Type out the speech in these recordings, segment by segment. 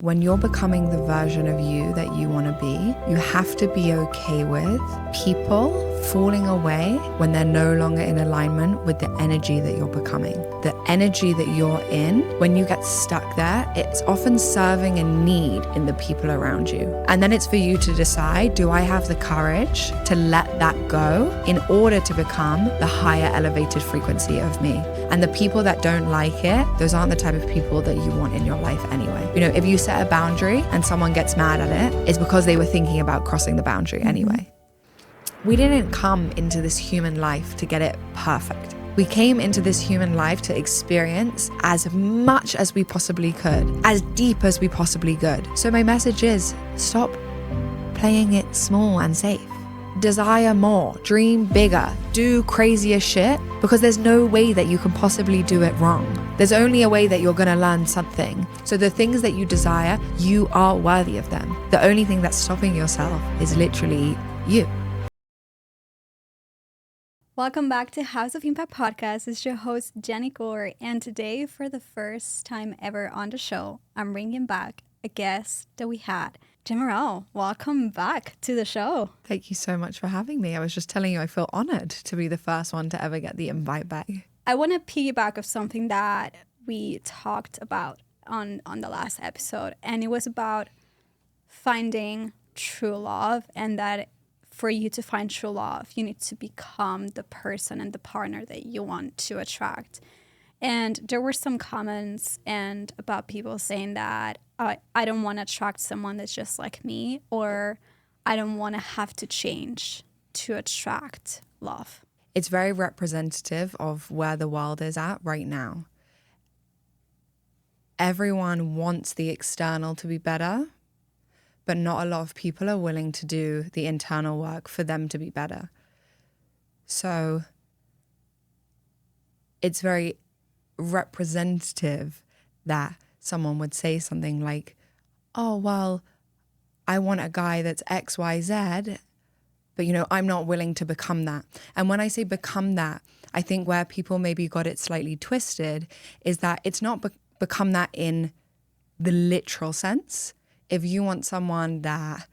When you're becoming the version of you that you want to be, you have to be okay with people falling away when they're no longer in alignment with the energy that you're becoming. The energy that you're in, when you get stuck there, it's often serving a need in the people around you. And then it's for you to decide, do I have the courage to let that go in order to become the higher elevated frequency of me? And the people that don't like it, those aren't the type of people that you want in your life anyway. You know, if you set a boundary and someone gets mad at it, it's because they were thinking about crossing the boundary anyway. We didn't come into this human life to get it perfect. We came into this human life to experience as much as we possibly could, as deep as we possibly could. So my message is, stop playing it small and safe. Desire more, dream bigger, do crazier shit, because there's no way that you can possibly do it wrong. There's only a way that you're gonna learn something. So the things that you desire, you are worthy of them. The only thing that's stopping yourself is literally you. Welcome back to House of Impact Podcast. It's your host, Jenny Gore, and today, for the first time ever on the show, I'm bringing back a guest that we had. Jen Morel, welcome back to the show. Thank you so much for having me. I was just telling you I feel honored to be the first one to ever get the invite back. I want to piggyback of something that we talked about on the last episode, and it was about finding true love, and that for you to find true love, you need to become the person and the partner that you want to attract. And there were some comments and about people saying that I don't want to attract someone that's just like me, or I don't want to have to change to attract love. It's very representative of where the world is at right now. Everyone wants the external to be better, but not a lot of people are willing to do the internal work for them to be better. So it's very representative that someone would say something like, oh, well, I want a guy that's X, Y, Z, but, you know, I'm not willing to become that. And when I say become that, I think where people maybe got it slightly twisted is that it's not become that in the literal sense. If you want someone that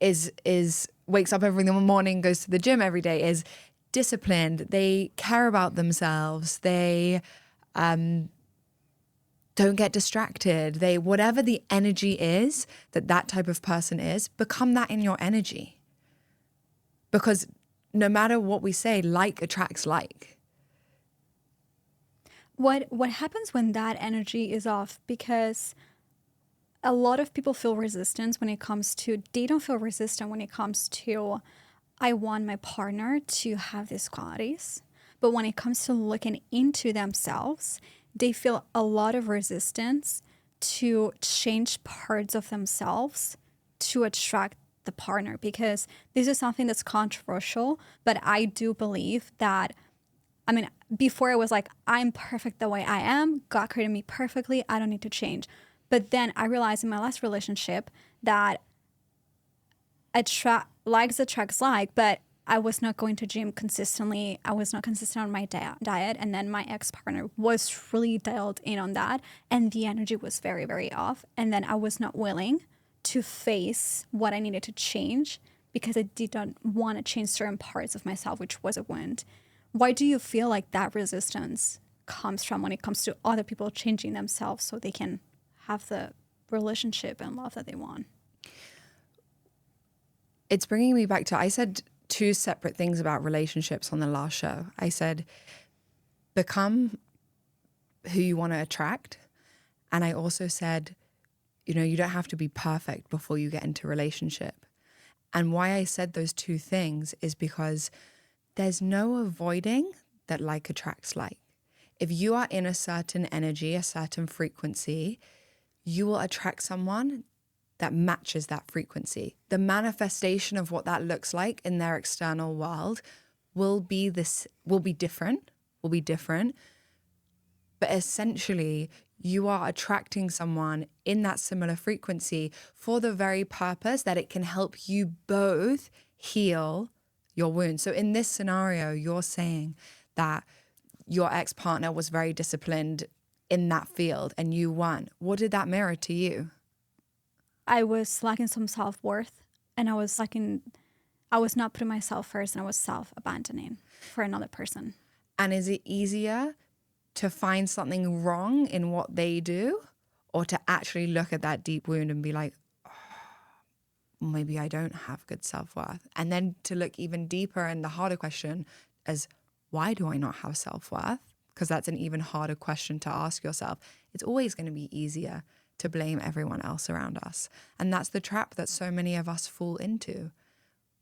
is wakes up every morning, goes to the gym every day, is disciplined, they care about themselves, they don't get distracted, they, whatever the energy is that type of person is, become that in your energy. Because no matter what we say, like attracts like. What happens when that energy is off? Because a lot of people feel resistance when it comes to, they don't feel resistant when it comes to, I want my partner to have these qualities. But when it comes to looking into themselves, they feel a lot of resistance to change parts of themselves to attract the partner, because this is something that's controversial. But I do believe that, I mean, before I was like, I'm perfect the way I am. God created me perfectly. I don't need to change. But then I realized in my last relationship that likes attracts like, but I was not going to gym consistently. I was not consistent on my diet. And then my ex-partner was really dialed in on that. And the energy was very, very off. And then I was not willing to face what I needed to change because I did not want to change certain parts of myself, which was a wound. Why do you feel like that resistance comes from when it comes to other people changing themselves so they can have the relationship and love that they want? It's bringing me back to, I said two separate things about relationships on the last show. I said, become who you want to attract. And I also said, you know, you don't have to be perfect before you get into a relationship. And why I said those two things is because there's no avoiding that like attracts like. If you are in a certain energy, a certain frequency, you will attract someone that matches that frequency. The manifestation of what that looks like in their external world will be different. But essentially, you are attracting someone in that similar frequency for the very purpose that it can help you both heal your wounds. So in this scenario, you're saying that your ex-partner was very disciplined in that field and you won, what did that mirror to you? I was lacking some self-worth, and I was not putting myself first, and I was self-abandoning for another person. And is it easier to find something wrong in what they do, or to actually look at that deep wound and be like, oh, maybe I don't have good self-worth? And then to look even deeper and the harder question as, why do I not have self-worth? Because that's an even harder question to ask yourself. It's always going to be easier to blame everyone else around us. And that's the trap that so many of us fall into.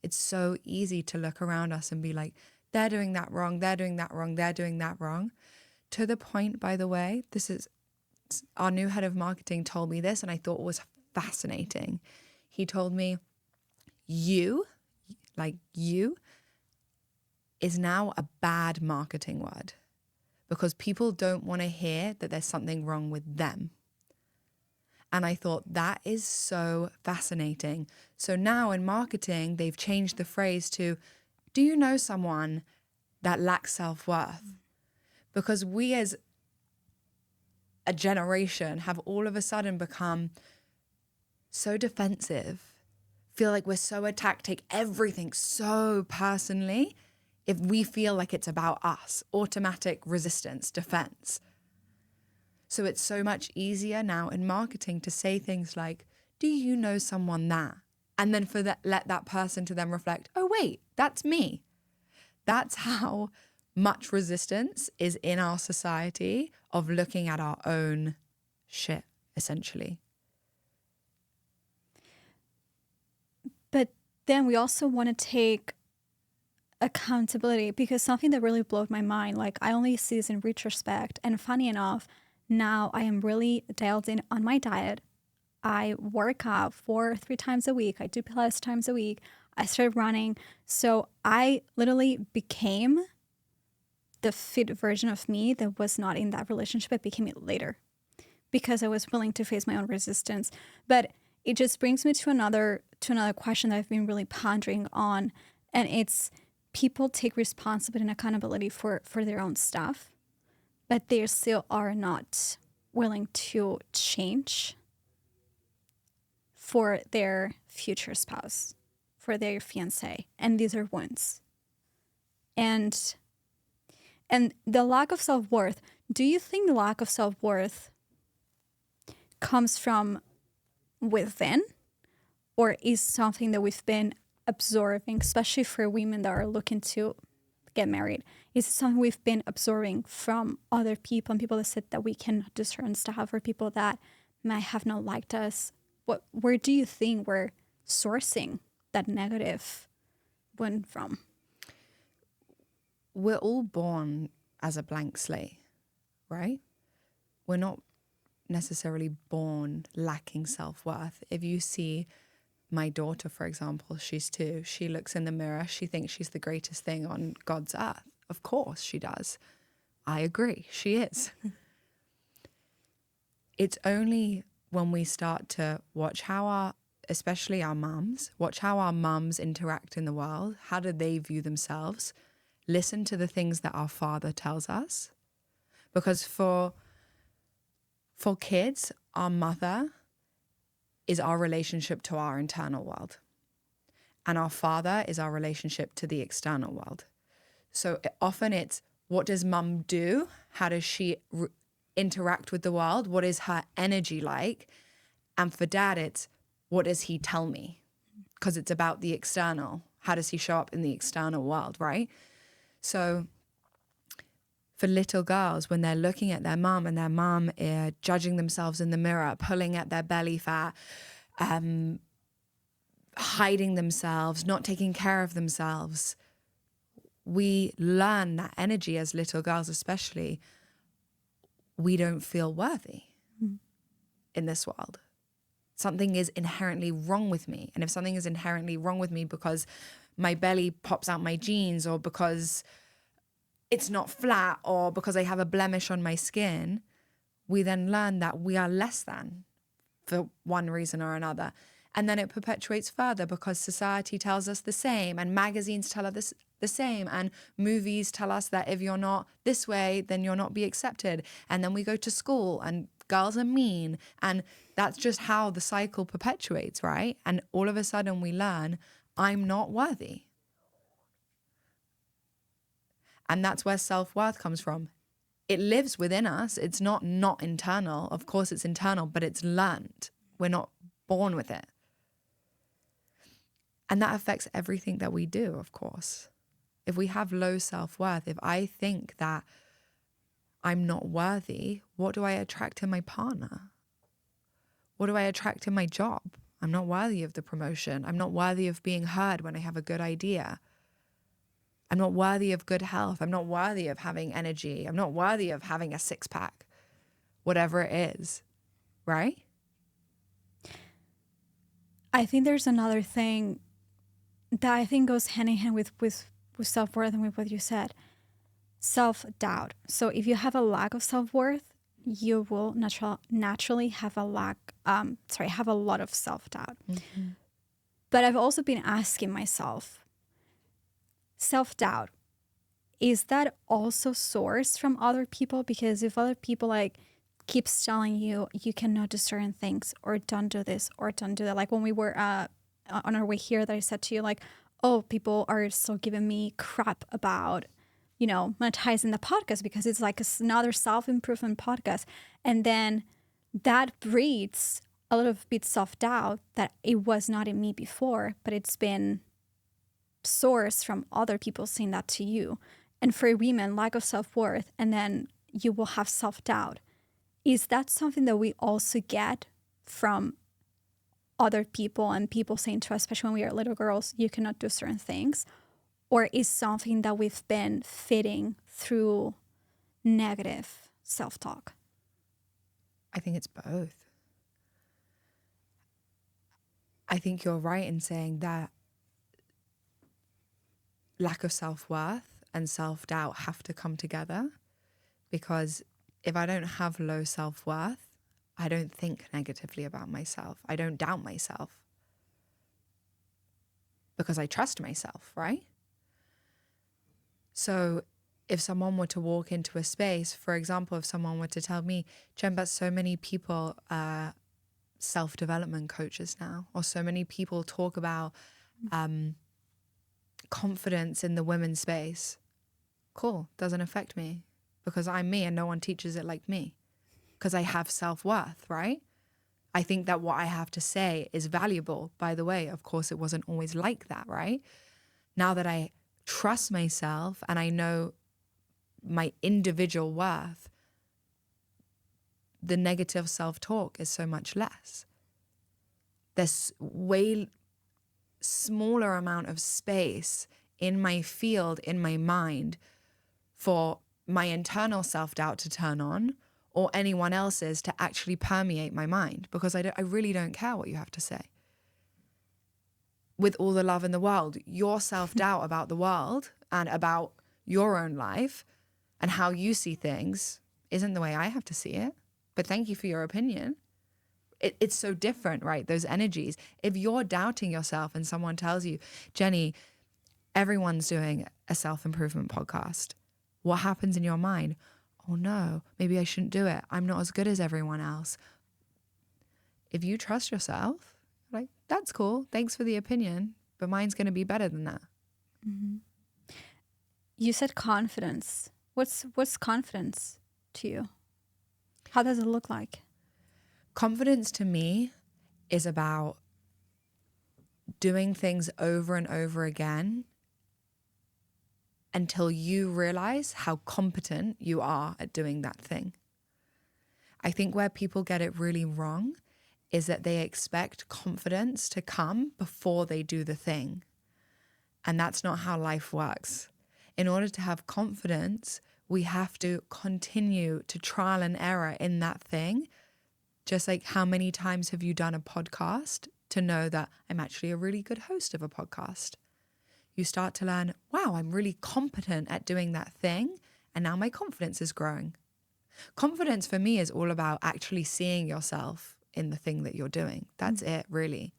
It's so easy to look around us and be like, they're doing that wrong, they're doing that wrong, they're doing that wrong. To the point, by the way, this is our new head of marketing told me this, and I thought it was fascinating. He told me, you is now a bad marketing word because people don't want to hear that there's something wrong with them. And I thought that is so fascinating. So now in marketing, they've changed the phrase to, do you know someone that lacks self-worth? Because we as a generation have all of a sudden become so defensive, feel like we're so attacked, take everything so personally. If we feel like it's about us, automatic resistance, defense. So it's so much easier now in marketing to say things like, do you know someone that? And then let that person to then reflect, oh, wait, that's me. That's how much resistance is in our society of looking at our own shit, essentially. But then we also want to take accountability, because something that really blew my mind, like I only see this in retrospect, and funny enough, now I am really dialed in on my diet. I work out 4 or 3 times a week. I do Pilates times a week. I started running. So I literally became the fit version of me that was not in that relationship. I became it later because I was willing to face my own resistance. But it just brings me to another question that I've been really pondering on. And it's, people take responsibility and accountability for their own stuff, but they still are not willing to change for their future spouse, for their fiancé. And these are wounds. And the lack of self-worth, do you think the lack of self-worth comes from within, or is something that we've been absorbing, especially for women that are looking to get married? Is it something we've been absorbing from other people and people that said that we cannot do certain stuff, or people that might have not liked us? Where do you think we're sourcing that negative one from? We're all born as a blank slate, right? We're not necessarily born lacking self-worth. If you see my daughter, for example, she's 2. She looks in the mirror. She thinks she's the greatest thing on God's earth. Of course she does. I agree. She is. It's only when we start to watch how especially our mums, watch how our mums interact in the world. How do they view themselves? Listen to the things that our father tells us. Because for kids, our mother is our relationship to our internal world. And our father is our relationship to the external world. So often it's, what does mum do? How does she interact with the world? What is her energy like? And for dad, it's, what does he tell me? Because it's about the external. How does he show up in the external world, right? So for little girls, when they're looking at their mum and their mum judging themselves in the mirror, pulling at their belly fat, hiding themselves, not taking care of themselves, we learn that energy as little girls, especially, we don't feel worthy in this world. Something is inherently wrong with me. And if something is inherently wrong with me because my belly pops out my jeans, or because it's not flat, or because I have a blemish on my skin, we then learn that we are less than for one reason or another. And then it perpetuates further because society tells us the same, and magazines tell us the same, and movies tell us that if you're not this way, then you'll not be accepted. And then we go to school and girls are mean. And that's just how the cycle perpetuates, right? And all of a sudden we learn, I'm not worthy. And that's where self-worth comes from. It lives within us. It's not internal. Of course it's internal, but it's learned. We're not born with it. And that affects everything that we do, of course. If we have low self-worth, if I think that I'm not worthy, what do I attract in my partner? What do I attract in my job? I'm not worthy of the promotion. I'm not worthy of being heard when I have a good idea. I'm not worthy of good health. I'm not worthy of having energy. I'm not worthy of having a six-pack, whatever it is, right? I think there's another thing that I think goes hand in hand with self-worth and with what you said. Self-doubt. So if you have a lack of self-worth, you will naturally have a lot of self-doubt. Mm-hmm. But I've also been asking myself, self-doubt, is that also sourced from other people? Because if other people keeps telling you cannot do certain things, or don't do this, or don't do that. Like when we were on our way here, that I said to you, oh, people are still giving me crap about, monetizing the podcast because it's like another self-improvement podcast. And then that breeds a little bit self-doubt that it was not in me before, but it's been sourced from other people saying that to you. And for women, lack of self-worth, and then you will have self-doubt. Is that something that we also get from other people and people saying to us, especially when we are little girls, you cannot do certain things? Or is something that we've been feeding through negative self-talk? I think it's both. I think you're right in saying that lack of self-worth and self-doubt have to come together, because if I don't have low self-worth, I don't think negatively about myself. I don't doubt myself because I trust myself, right? So if someone were to walk into a space, for example, if someone were to tell me, Jen, but so many people are self-development coaches now, or so many people talk about confidence in the women's space. Cool, doesn't affect me because I'm me and no one teaches it like me. Because I have self-worth, right? I think that what I have to say is valuable. By the way, of course, it wasn't always like that, right? Now that I trust myself and I know my individual worth, the negative self-talk is so much less. There's way smaller amount of space in my field, in my mind, for my internal self-doubt to turn on, or anyone else's to actually permeate my mind, because I really don't care what you have to say. With all the love in the world, your self-doubt about the world and about your own life and how you see things isn't the way I have to see it. But thank you for your opinion. It's so different, right? Those energies. If you're doubting yourself and someone tells you, Jenny, everyone's doing a self-improvement podcast, what happens in your mind? Oh no, maybe I shouldn't do it. I'm not as good as everyone else. If you trust yourself, that's cool. Thanks for the opinion, but mine's going to be better than that. Mm-hmm. You said confidence. What's confidence to you? How does it look like? Confidence to me is about doing things over and over again until you realize how competent you are at doing that thing. I think where people get it really wrong is that they expect confidence to come before they do the thing. And that's not how life works. In order to have confidence, we have to continue to trial and error in that thing. Just like, how many times have you done a podcast to know that I'm actually a really good host of a podcast? You start to learn, wow, I'm really competent at doing that thing. And now my confidence is growing. Confidence for me is all about actually seeing yourself in the thing that you're doing. That's it, really.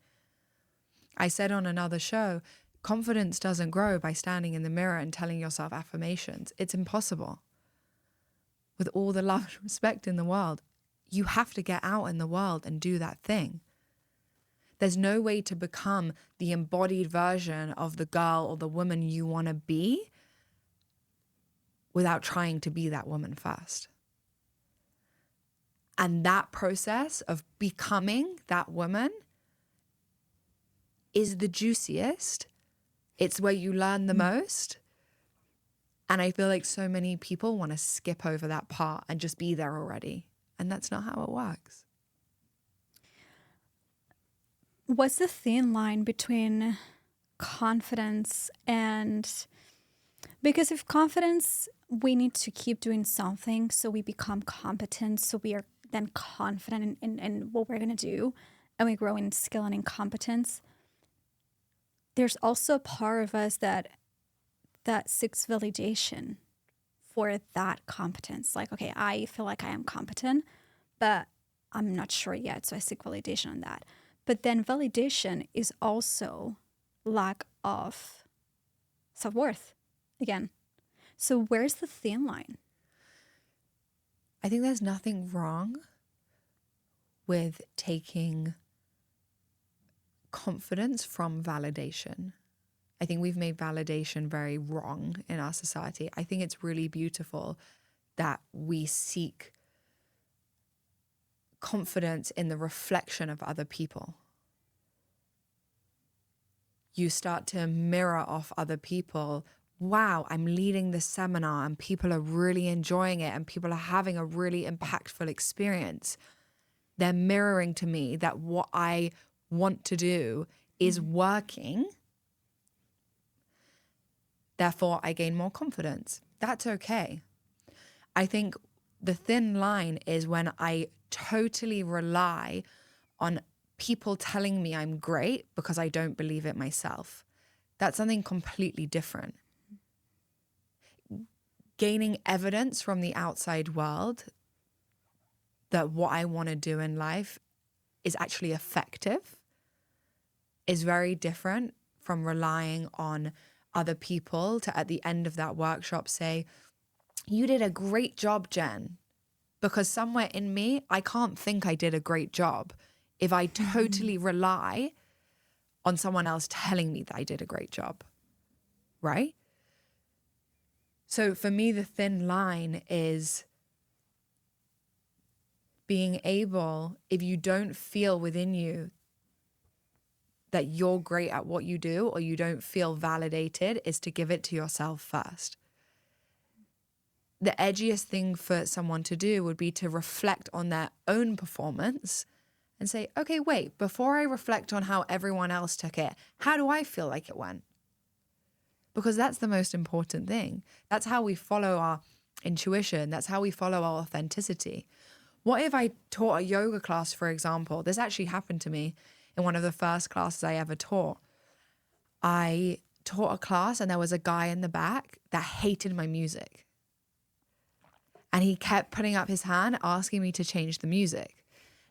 I said on another show, confidence doesn't grow by standing in the mirror and telling yourself affirmations. It's impossible. With all the love and respect in the world, you have to get out in the world and do that thing. There's no way to become the embodied version of the girl or the woman you want to be without trying to be that woman first. And that process of becoming that woman is the juiciest. It's where you learn the most. And I feel like so many people want to skip over that part and just be there already. And that's not how it works. What's the thin line between confidence and... Because if confidence, we need to keep doing something so we become competent, so we are then confident in what we're going to do, and we grow in skill and in competence. There's also a part of us that seeks validation for that competence. Like, okay, I feel like I am competent, but I'm not sure yet, so I seek validation on that. But then validation is also lack of self-worth again. So where's the thin line? I think there's nothing wrong with taking confidence from validation. I think we've made validation very wrong in our society. I think it's really beautiful that we seek confidence in the reflection of other people. You start to mirror off other people. Wow, I'm leading this seminar and people are really enjoying it and people are having a really impactful experience. They're mirroring to me that what I want to do is working. Therefore, I gain more confidence. That's okay. I think the thin line is when I totally rely on people telling me I'm great because I don't believe it myself. That's something completely different. Gaining evidence from the outside world that what I want to do in life is actually effective is very different from relying on other people to, at the end of that workshop, say, you did a great job, Jen. Because somewhere in me, I can't think I did a great job if I totally rely on someone else telling me that I did a great job, right? So for me, the thin line is being able, if you don't feel within you that you're great at what you do or you don't feel validated, is to give it to yourself first. The edgiest thing for someone to do would be to reflect on their own performance and say, okay, wait, before I reflect on how everyone else took it, how do I feel like it went? Because that's the most important thing. That's how we follow our intuition. That's how we follow our authenticity. What if I taught a yoga class, for example? This actually happened to me in one of the first classes I ever taught. I taught a class and there was a guy in the back that hated my music. And he kept putting up his hand, asking me to change the music.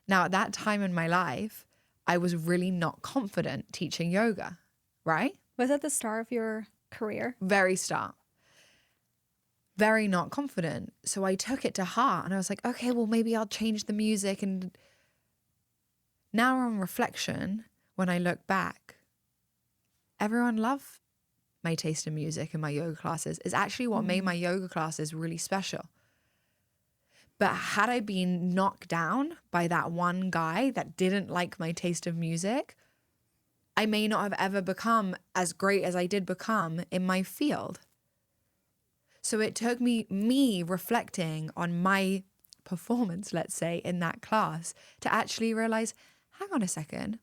Now, at that time in my life, I was really not confident teaching yoga, right? Was that the start of your career? Very start. Very not confident. So I took it to heart and I was like, okay, well, maybe I'll change the music. And now on reflection, when I look back, everyone loved my taste in music and my yoga classes. It's actually what made my yoga classes really special. But had I been knocked down by that one guy that didn't like my taste of music, I may not have ever become as great as I did become in my field. So it took me reflecting on my performance, let's say, in that class to actually realize, hang on a second,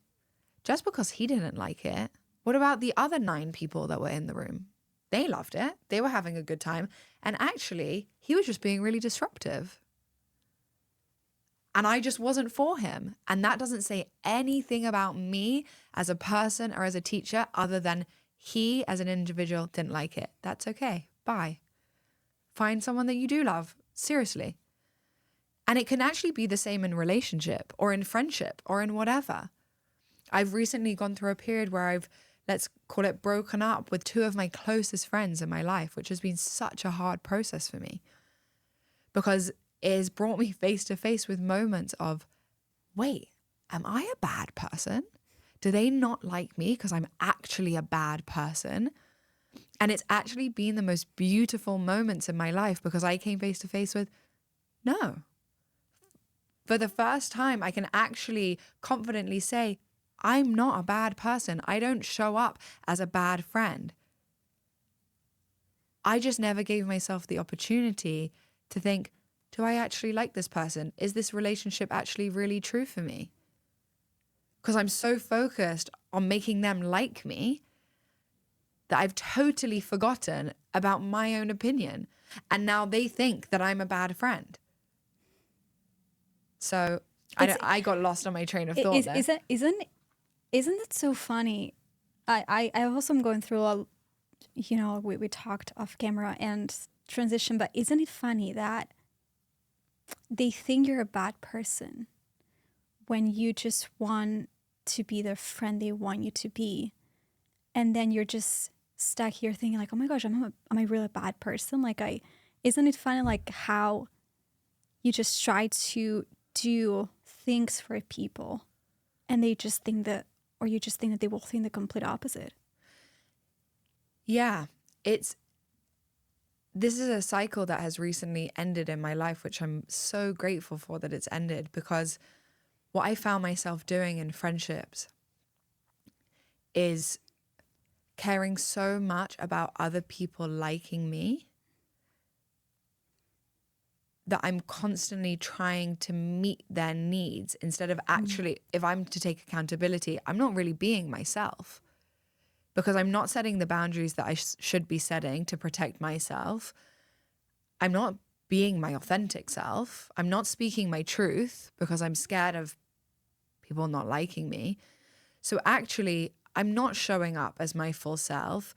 just because he didn't like it, what about the other 9 people that were in the room? They loved it. They were having a good time. And actually, he was just being really disruptive. And I just wasn't for him. And that doesn't say anything about me as a person or as a teacher other than he as an individual didn't like it. That's okay. Bye. Find someone that you do love. Seriously. And it can actually be the same in relationship or in friendship or in whatever. I've recently gone through a period where I've, let's call it, broken up with two of my closest friends in my life, which has been such a hard process for me because it has brought me face to face with moments of, wait, am I a bad person? Do they not like me because I'm actually a bad person? And it's actually been the most beautiful moments in my life because I came face to face with, no. For the first time, I can actually confidently say, I'm not a bad person. I don't show up as a bad friend. I just never gave myself the opportunity to think, do I actually like this person? Is this relationship actually really true for me? Because I'm so focused on making them like me that I've totally forgotten about my own opinion. And now they think that I'm a bad friend. So I got lost on my train of thought there. Isn't it so funny? I also am going through we talked off camera and transition, but isn't it funny that they think you're a bad person when you just want to be the friend they want you to be, and then you're just stuck here thinking like, oh my gosh, am I really a bad person? Like, isn't it funny like how you just try to do things for people and they just think that, or you just think that they will think the complete opposite. Yeah, this is a cycle that has recently ended in my life, which I'm so grateful for that it's ended, because what I found myself doing in friendships is caring so much about other people liking me that I'm constantly trying to meet their needs instead of actually, if I'm to take accountability, I'm not really being myself because I'm not setting the boundaries that I should be setting to protect myself. I'm not being my authentic self. I'm not speaking my truth because I'm scared of people not liking me. So actually, I'm not showing up as my full self.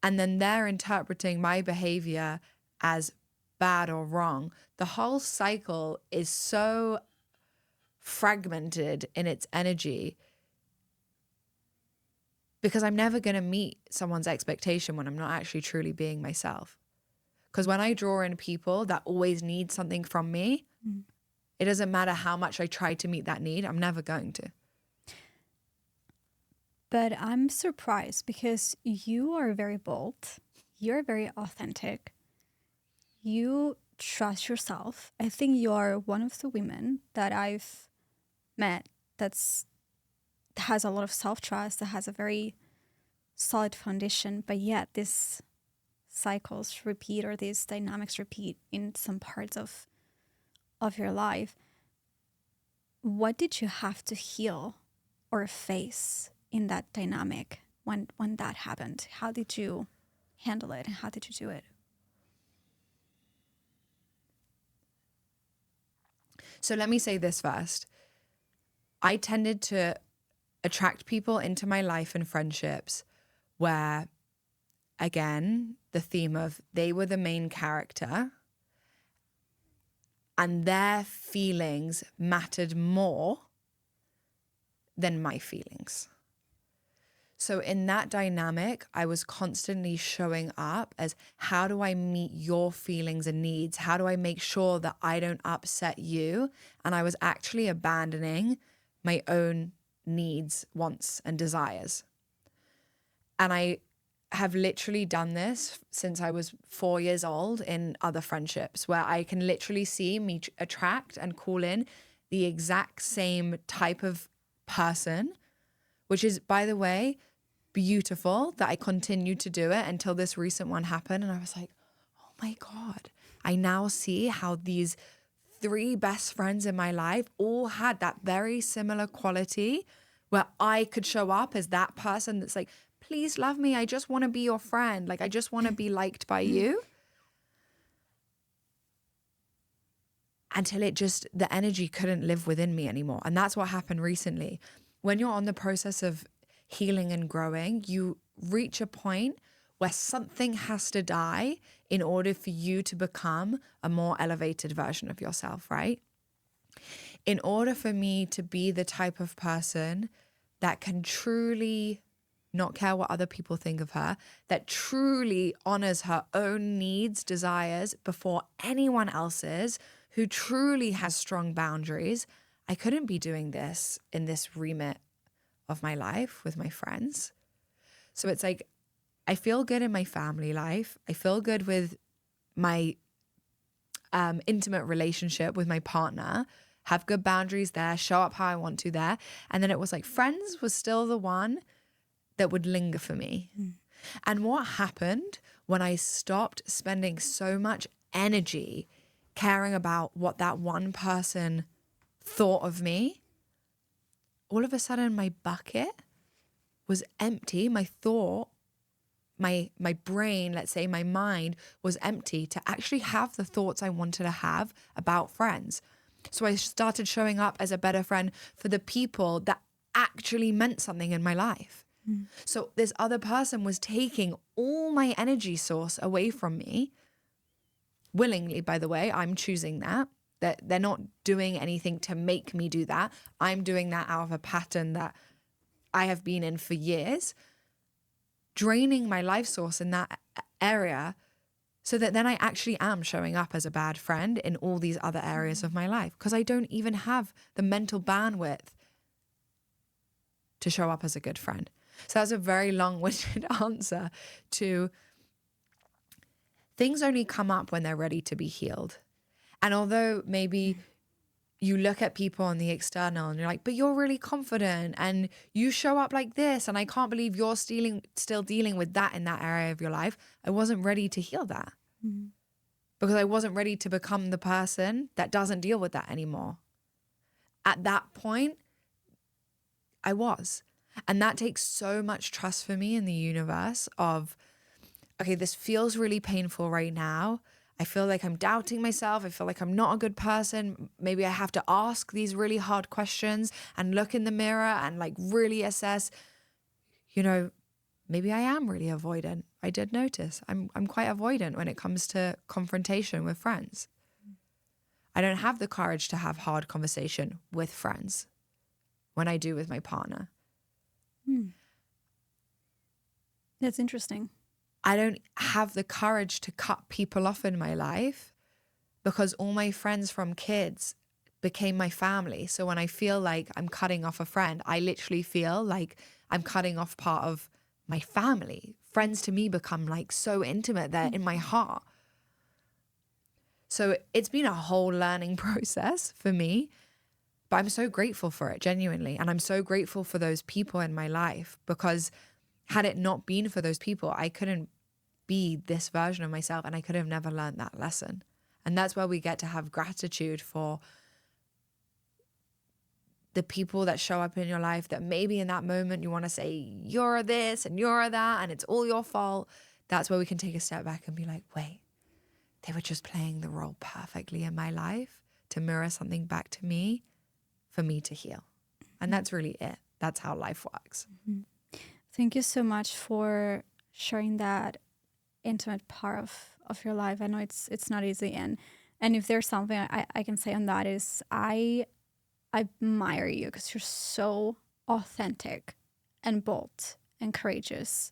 And then they're interpreting my behavior as bad or wrong. The whole cycle is so fragmented in its energy because I'm never going to meet someone's expectation when I'm not actually truly being myself. Because when I draw in people that always need something from me, it doesn't matter how much I try to meet that need, I'm never going to. But I'm surprised because you are very bold. You're very authentic. You trust yourself. I think you are one of the women that I've met that has a lot of self-trust, that has a very solid foundation, but yet these cycles repeat or these dynamics repeat in some parts of your life. What did you have to heal or face in that dynamic when that happened? How did you handle it and how did you do it? So let me say this first. I tended to attract people into my life and friendships where, again, the theme of they were the main character and their feelings mattered more than my feelings. So in that dynamic, I was constantly showing up as, how do I meet your feelings and needs? How do I make sure that I don't upset you? And I was actually abandoning my own needs, wants, and desires. And I have literally done this since I was 4 years old in other friendships, where I can literally see me attract and call in the exact same type of person, which is, by the way, beautiful that I continued to do it until this recent one happened. And I was like, oh my God, I now see how these 3 best friends in my life all had that very similar quality where I could show up as that person that's like, please love me. I just want to be your friend. Like, I just want to be liked by you. Until the energy couldn't live within me anymore. And that's what happened recently. When you're on the process of healing and growing, you reach a point where something has to die in order for you to become a more elevated version of yourself, right? In order for me to be the type of person that can truly not care what other people think of her, that truly honors her own needs, desires before anyone else's, who truly has strong boundaries, I couldn't be doing this in this remit of my life with my friends. So it's like, I feel good in my family life. I feel good with my intimate relationship with my partner, have good boundaries there, show up how I want to there. And then it was like friends was still the one that would linger for me. And what happened when I stopped spending so much energy caring about what that one person thought of me, all of a sudden my bucket was empty. My thought, my brain, let's say my mind was empty to actually have the thoughts I wanted to have about friends. So I started showing up as a better friend for the people that actually meant something in my life. So this other person was taking all my energy source away from me. Willingly, by the way, I'm choosing that they're not doing anything to make me do that. I'm doing that out of a pattern that I have been in for years, draining my life source in that area so that then I actually am showing up as a bad friend in all these other areas of my life because I don't even have the mental bandwidth to show up as a good friend. So that's a very long-winded answer to things only come up when they're ready to be healed. And although maybe you look at people on the external and you're like, but you're really confident and you show up like this and I can't believe you're still dealing with that in that area of your life. I wasn't ready to heal that because I wasn't ready to become the person that doesn't deal with that anymore. At that point, I was. And that takes so much trust for me in the universe of, okay, this feels really painful right now. I feel like I'm doubting myself. I feel like I'm not a good person. Maybe I have to ask these really hard questions and look in the mirror and like really assess, maybe I am really avoidant. I did notice I'm quite avoidant when it comes to confrontation with friends. I don't have the courage to have hard conversation with friends when I do with my partner. That's interesting. I don't have the courage to cut people off in my life because all my friends from kids became my family. So when I feel like I'm cutting off a friend, I literally feel like I'm cutting off part of my family. Friends to me become like so intimate. They're in my heart. So it's been a whole learning process for me, but I'm so grateful for it, genuinely. And I'm so grateful for those people in my life because had it not been for those people, I couldn't be this version of myself and I could have never learned that lesson. And that's where we get to have gratitude for the people that show up in your life that maybe in that moment you want to say, you're this and you're that and it's all your fault. That's where we can take a step back and be like, wait, they were just playing the role perfectly in my life to mirror something back to me for me to heal. And that's really it. That's how life works. Thank you so much for sharing that intimate part of your life. I know it's not easy. And if there's something I can say on that is I admire you because you're so authentic and bold and courageous.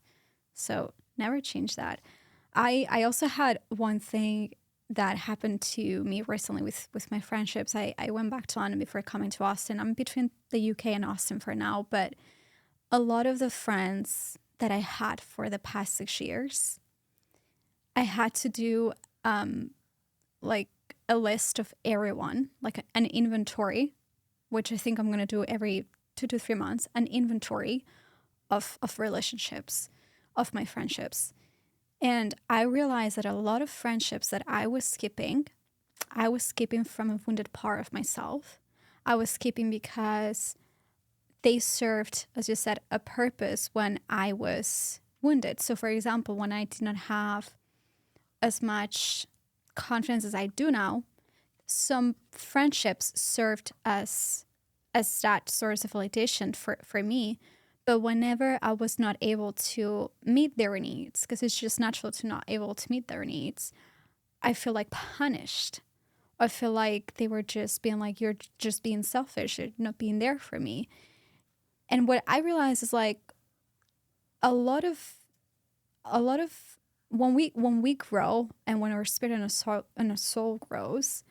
So never change that. I also had one thing that happened to me recently with my friendships. I went back to London before coming to Austin. I'm between the UK and Austin for now, but a lot of the friends that I had for the past 6 years, I had to do like a list of everyone, like an inventory, which I think I'm going to do every 2 to 3 months, an inventory of relationships, of my friendships. And I realized that a lot of friendships that I was skipping from a wounded part of myself. I was skipping because they served, as you said, a purpose when I was wounded. So for example, when I did not have as much confidence as I do now, some friendships served as that source of validation for me. But whenever I was not able to meet their needs, because it's just natural to not able to meet their needs, I feel like punished. I feel like they were just being like, you're just being selfish, you're not being there for me. And what I realized is like a lot of when we grow and when our spirit and our soul grows,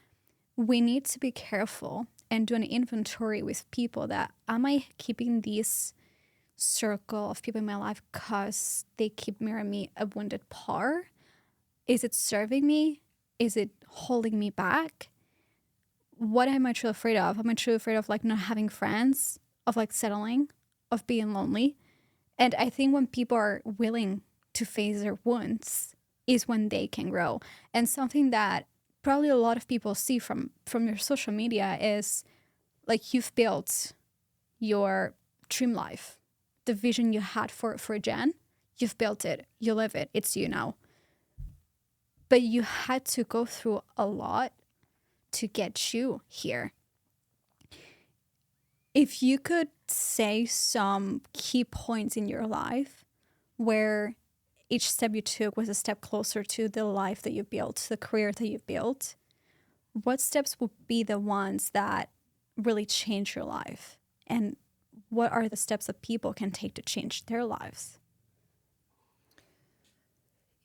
we need to be careful and do an inventory with people that am I keeping this circle of people in my life because they keep mirroring me a wounded part? Is it serving me? Is it holding me back? What am I truly afraid of? Am I truly afraid of like not having friends, of like settling, of being lonely? And I think when people are willing to face their wounds is when they can grow. And something that probably a lot of people see from your social media is like you've built your dream life, the vision you had for Jen, you've built it, you live it, it's you now. But you had to go through a lot to get you here. If you could say some key points in your life where each step you took was a step closer to the life that you built, the career that you built, what steps would be the ones that really change your life? And what are the steps that people can take to change their lives?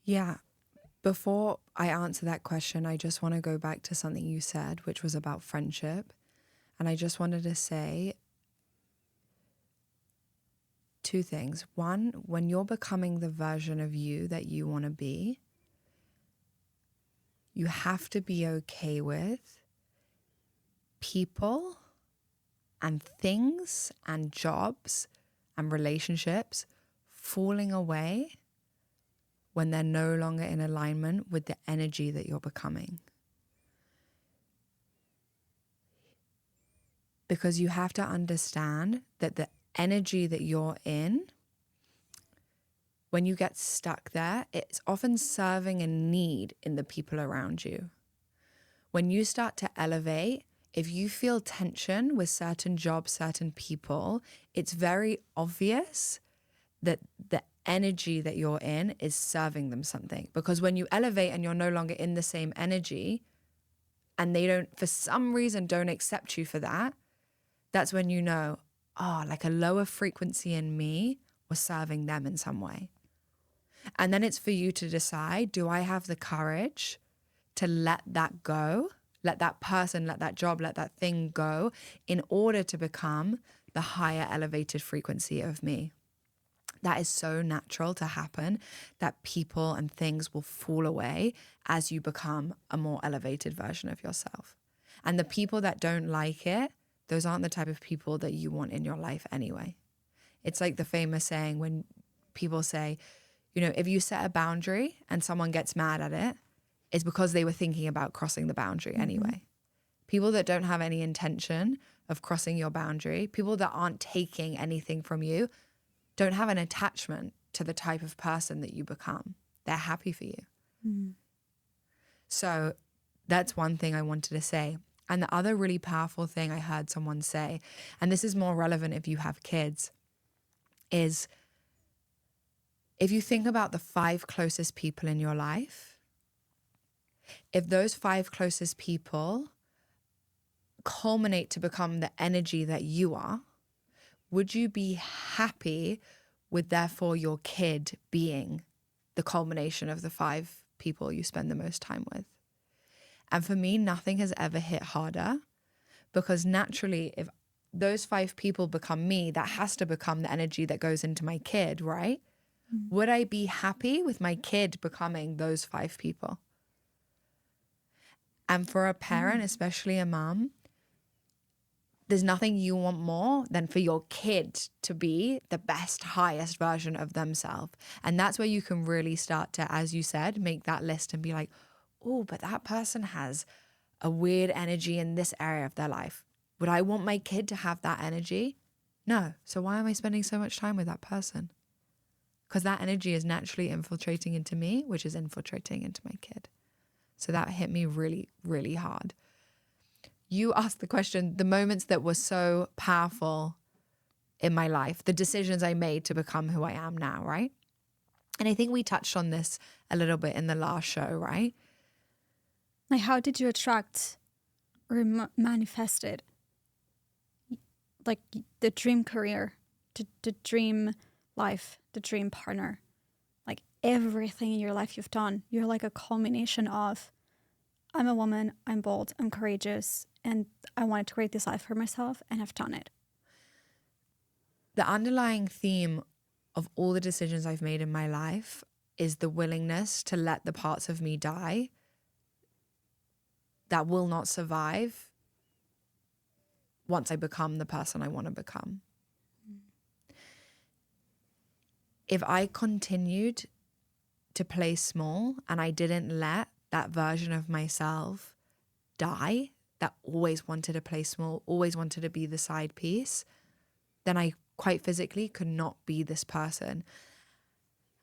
Yeah. Before I answer that question, I just want to go back to something you said, which was about friendship. And I just wanted to say two things. One, when you're becoming the version of you that you want to be, you have to be okay with people and things and jobs and relationships falling away when they're no longer in alignment with the energy that you're becoming. Because you have to understand that the energy that you're in, when you get stuck there, it's often serving a need in the people around you. When you start to elevate, if you feel tension with certain jobs, certain people, it's very obvious that the energy that you're in is serving them something. Because when you elevate and you're no longer in the same energy and they don't, for some reason, don't accept you for that, that's when you know, oh, like a lower frequency in me was serving them in some way. And then it's for you to decide, do I have the courage to let that go? Let that person, let that job, let that thing go in order to become the higher elevated frequency of me. That is so natural to happen, that people and things will fall away as you become a more elevated version of yourself. And the people that don't like it, those aren't the type of people that you want in your life anyway. It's like the famous saying when people say, you know, if you set a boundary and someone gets mad at it, it's because they were thinking about crossing the boundary anyway. People that don't have any intention of crossing your boundary, people that aren't taking anything from you, don't have an attachment to the type of person that you become. They're happy for you. So that's one thing I wanted to say. And the other really powerful thing I heard someone say, and this is more relevant if you have kids, is if you think about the 5 closest people in your life, if those 5 closest people culminate to become the energy that you are, would you be happy with therefore your kid being the culmination of the 5 people you spend the most time with? And for me, nothing has ever hit harder, because naturally, if those 5 people become me, that has to become the energy that goes into my kid, right? Would I be happy with my kid becoming those 5 people? And for a parent, especially a mom, there's nothing you want more than for your kid to be the best, highest version of themselves. And that's where you can really start to, as you said, make that list and be like, oh, but that person has a weird energy in this area of their life. Would I want my kid to have that energy? No. So why am I spending so much time with that person? Because that energy is naturally infiltrating into me, which is infiltrating into my kid. So that hit me really, really hard. You asked the question, the moments that were so powerful in my life, the decisions I made to become who I am now, right? And I think we touched on this a little bit in the last show, right? Like, how did you attract or manifest it? Like the dream career the dream life, the dream partner. Like everything in your life you've done, you're like a culmination of, I'm a woman, I'm bold, I'm courageous, and I wanted to create this life for myself, and I've done it. The underlying theme of all the decisions I've made in my life is the willingness to let the parts of me die that will not survive once I become the person I want to become. If I continued to play small and I didn't let that version of myself die, that always wanted to play small, always wanted to be the side piece, then I quite physically could not be this person.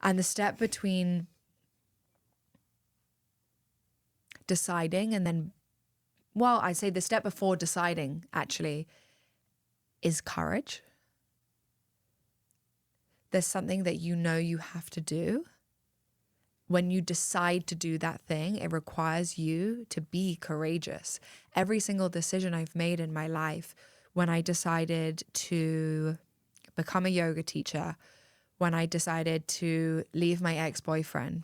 And the step between deciding and then, well, I'd say the step before deciding actually is courage. There's something that you know you have to do. When you decide to do that thing, it requires you to be courageous. Every single decision I've made in my life, when I decided to become a yoga teacher, when I decided to leave my ex-boyfriend,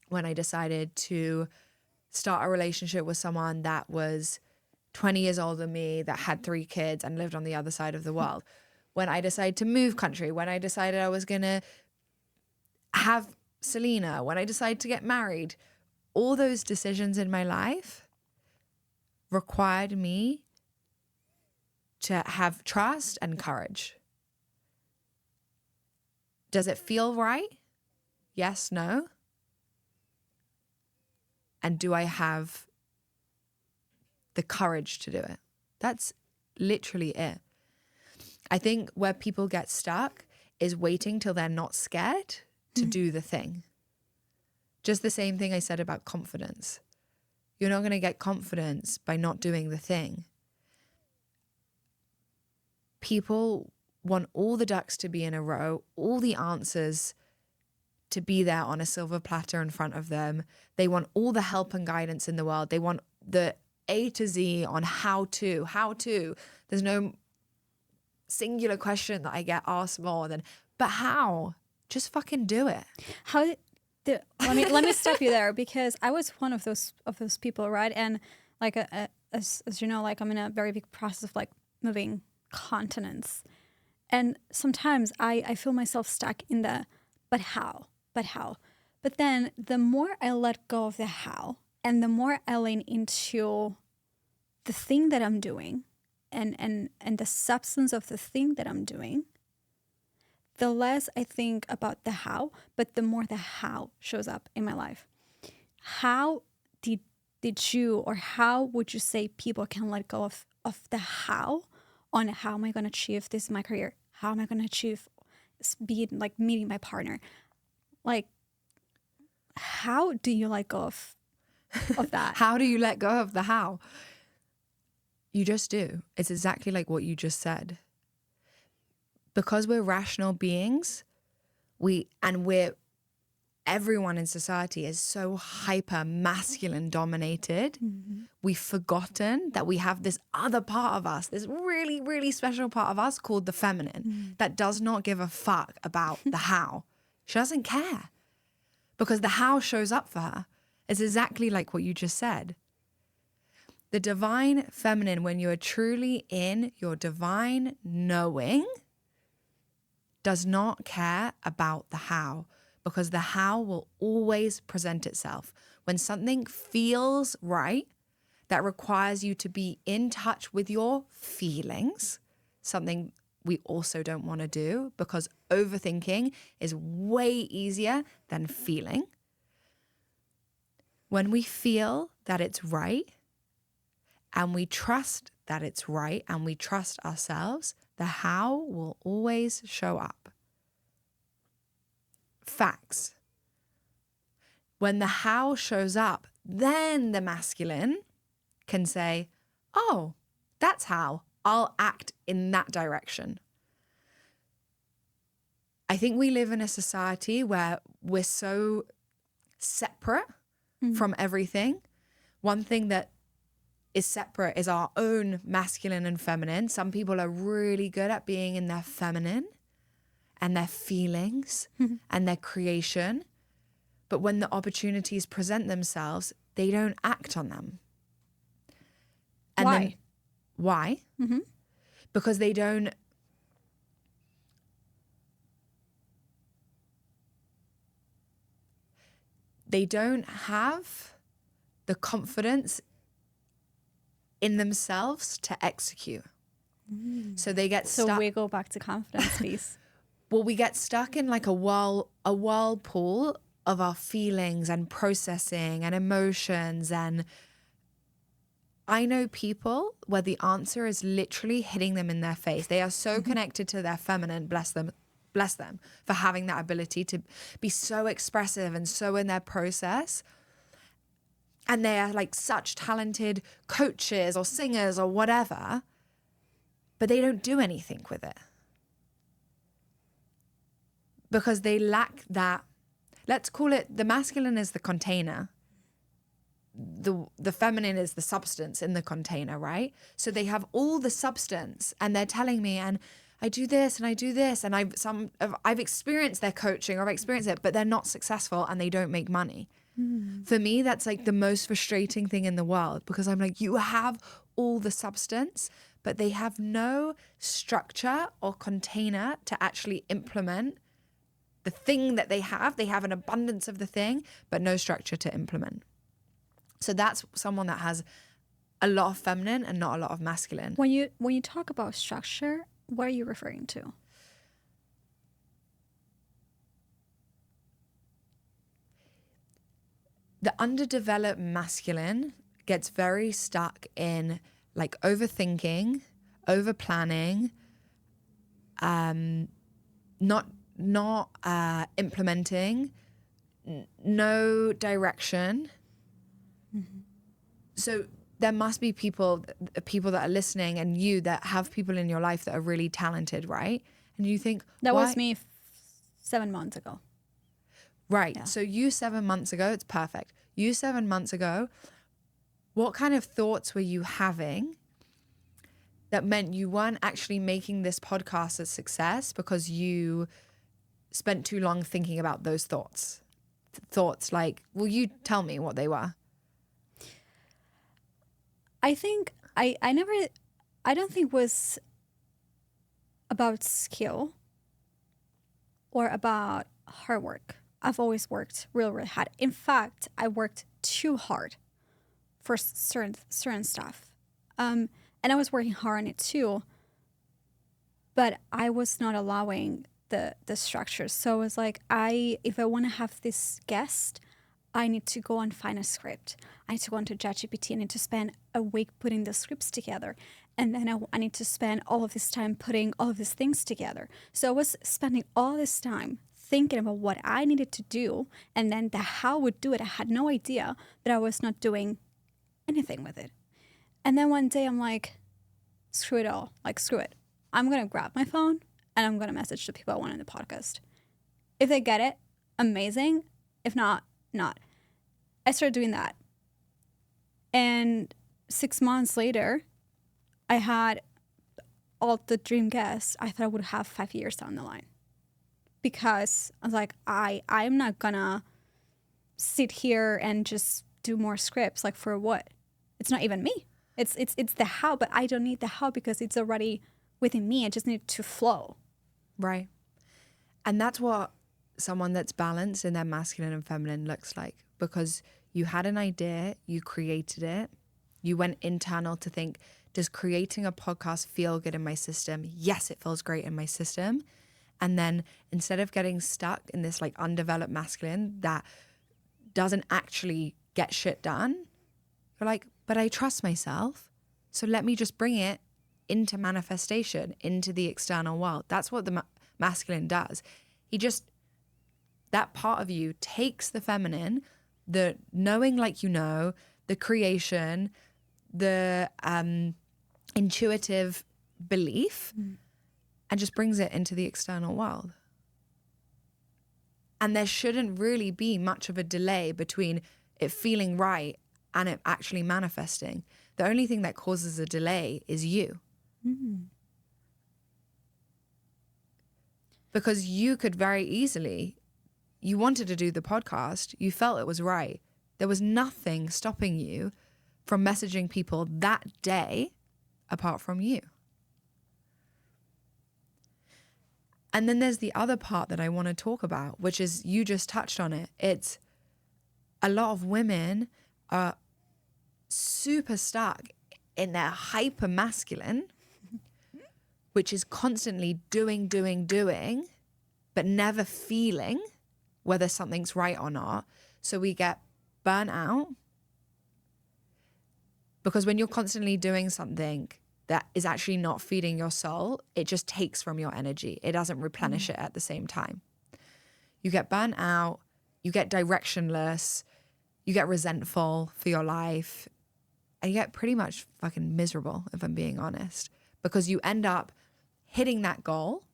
when I decided to start a relationship with someone that was 20 years older than me, that had 3 kids and lived on the other side of the world, when I decided to move country, when I decided I was going to have Selena, when I decided to get married, all those decisions in my life required me to have trust and courage. Does it feel right? Yes, no. And do I have the courage to do it? That's literally it. I think where people get stuck is waiting till they're not scared to do the thing. Just the same thing I said about confidence. You're not going to get confidence by not doing the thing. People want all the ducks to be in a row, all the answers to be there on a silver platter in front of them. They want all the help and guidance in the world. They want the A to Z on how to. There's no singular question that I get asked more than, but how? Just fucking do it. Let me stop you there, because I was one of those people, right? And like as you know, like I'm in a very big process of like moving continents, and sometimes I feel myself stuck in the but how. But then the more I let go of the how, and the more I lean into the thing that I'm doing, and the substance of the thing that I'm doing, the less I think about the how, but the more the how shows up in my life. How did you, or how would you say people can let go of the how on how am I going to achieve this in my career? How am I going to achieve like meeting my partner? Like, how do you let go of that? How do you let go of the how? You just do. It's exactly like what you just said. Because we're rational beings, everyone in society is so hyper masculine dominated. Mm-hmm. We've forgotten that we have this other part of us, this really, really special part of us called the feminine, that does not give a fuck about the how. She doesn't care because the how shows up for her. It's exactly like what you just said. The divine feminine, when you are truly in your divine knowing, does not care about the how, because the how will always present itself. When something feels right, that requires you to be in touch with your feelings, something we also don't want to do because overthinking is way easier than feeling. When we feel that it's right and we trust that it's right and we trust ourselves, the how will always show up. Facts. When the how shows up, then the masculine can say, oh, that's how. I'll act in that direction. I think we live in a society where we're so separate from everything. One thing that is separate is our own masculine and feminine. Some people are really good at being in their feminine. and their feelings and their creation. But when the opportunities present themselves, they don't act on them. And Why? then, why? Because they don't have the confidence in themselves to execute. So they get stuck. So we go back to confidence piece. Well, we get stuck in like a whirlpool of our feelings and processing and emotions. And I know people where the answer is literally hitting them in their face. They are so connected to their feminine, bless them for having that ability to be so expressive and so in their process. And they are like such talented coaches or singers or whatever, but they don't do anything with it. Because they lack that, let's call it, the masculine is the container. The feminine is the substance in the container, right? So they have all the substance and they're telling me, and I do this and I do this, and I've experienced their coaching or I've experienced it, but they're not successful and they don't make money. For me, that's like the most frustrating thing in the world, because I'm like, you have all the substance, but they have no structure or container to actually implement the thing that they have. They have an abundance of the thing, but no structure to implement. So that's someone that has a lot of feminine and not a lot of masculine. When you talk about structure, what are you referring to? The underdeveloped masculine gets very stuck in like overthinking, over planning, not implementing, no direction. So there must be people that are listening, and you that have people in your life that are really talented, right? And you think That why? was me 7 months ago. Right. Yeah. So you 7 months ago, it's perfect. You 7 months ago, what kind of thoughts were you having that meant you weren't actually making this podcast a success because you spent too long thinking about those thoughts? Thoughts like, will you tell me what they were? I think I don't think it was about skill or about hard work. I've always worked really hard. In fact, I worked too hard for certain stuff. And I was working hard on it too, but I was not allowing the structure. So it was like, if I want to have this guest, I need to go and find a script. I need to go into ChatGPT. I need to spend a week putting the scripts together. And then I need to spend all of this time putting all of these things together. So I was spending all this time thinking about what I needed to do, and then how I would do it. I had no idea that I was not doing anything with it. And then one day I'm like, screw it all. Like, screw it. I'm going to grab my phone and I'm going to message the people I want in the podcast. If they get it, amazing. If not, not. I started doing that. And 6 months later, I had all the dream guests I thought I would have 5 years down the line. Because I was like, I'm not gonna sit here and just do more scripts. Like, for what? It's not even me. It's the how, but I don't need the how because it's already within me. I just need it to flow. Right. And that's what someone that's balanced in their masculine and feminine looks like, because you had an idea, you created it, you went internal to think, does creating a podcast feel good in my system? Yes, it feels great in my system. And then instead of getting stuck in this like undeveloped masculine that doesn't actually get shit done, you're like, but I trust myself. So let me just bring it into manifestation, into the external world. That's what the masculine does. That part of you takes the feminine, the knowing like you know, the creation, the intuitive belief, and just brings it into the external world. And there shouldn't really be much of a delay between it feeling right and it actually manifesting. The only thing that causes a delay is you. Because you could very easily, you wanted to do the podcast, you felt it was right. There was nothing stopping you from messaging people that day apart from you. And then there's the other part that I want to talk about, which is, you just touched on it. It's a lot of women are super stuck in their hyper masculine, which is constantly doing, but never feeling whether something's right or not. So we get burnt out, because when you're constantly doing something that is actually not feeding your soul, it just takes from your energy. It doesn't replenish it at the same time. You get burnt out, you get directionless, you get resentful for your life, and you get pretty much fucking miserable, if I'm being honest, because you end up hitting that goal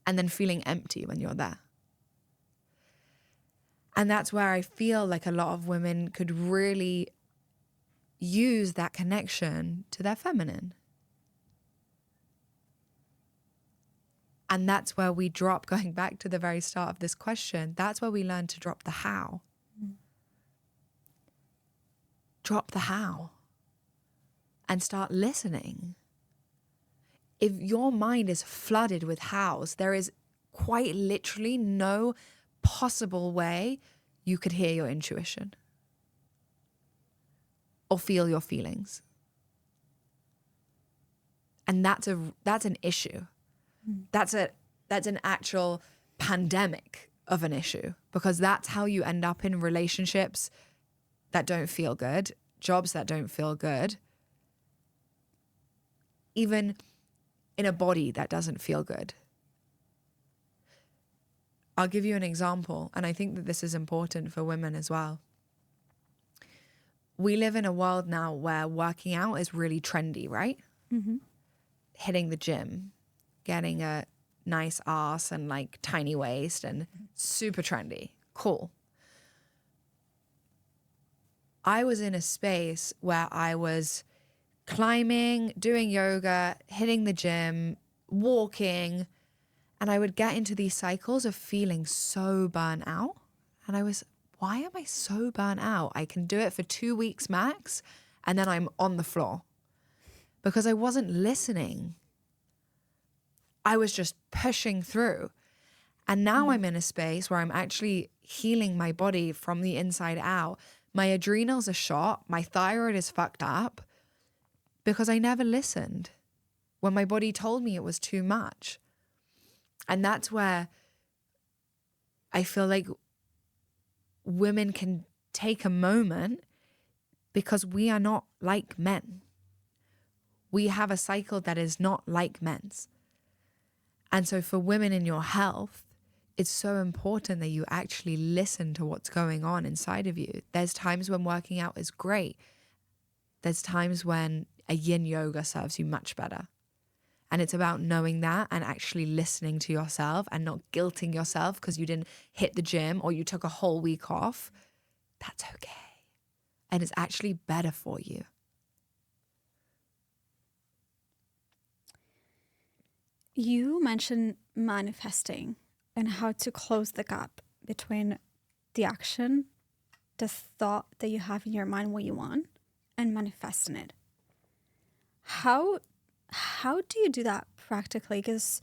and then feeling empty when you're there. And that's where I feel like a lot of women could really use that connection to their feminine. And that's where we drop, going back to the very start of this question, that's where we learn to drop the how. Drop the how and start listening. If your mind is flooded with hows, there is quite literally no possible way you could hear your intuition or feel your feelings. And that's an issue. That's an actual pandemic of an issue, because that's how you end up in relationships that don't feel good, jobs that don't feel good, even in a body that doesn't feel good. I'll give you an example, and I think that this is important for women as well. We live in a world now where working out is really trendy, right? Mm-hmm. Hitting the gym, getting a nice ass and like tiny waist, and super trendy. Cool. I was in a space where I was climbing, doing yoga, hitting the gym, walking, and I would get into these cycles of feeling so burnt out. And I was, why am I so burnt out? I can do it for 2 weeks max, and then I'm on the floor, because I wasn't listening. I was just pushing through. And now I'm in a space where I'm actually healing my body from the inside out. My adrenals are shot. My thyroid is fucked up, because I never listened when my body told me it was too much. And that's where I feel like women can take a moment, because we are not like men. We have a cycle that is not like men's. And so for women in your health, it's so important that you actually listen to what's going on inside of you. There's times when working out is great. There's times when a yin yoga serves you much better. And it's about knowing that and actually listening to yourself and not guilting yourself because you didn't hit the gym or you took a whole week off. That's okay. And it's actually better for you. You mentioned manifesting and how to close the gap between the action, the thought that you have in your mind, what you want, and manifesting it. How do you do that practically? Because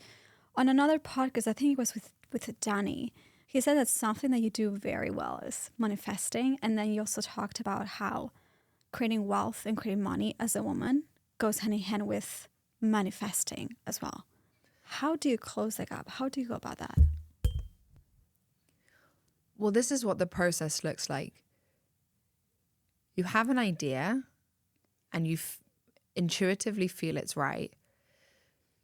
on another podcast, I think it was with Danny, he said that's something that you do very well is manifesting. And then you also talked about how creating wealth and creating money as a woman goes hand in hand with manifesting as well. How do you close the gap? How do you go about that? Well, this is what the process looks like. You have an idea and you intuitively feel it's right.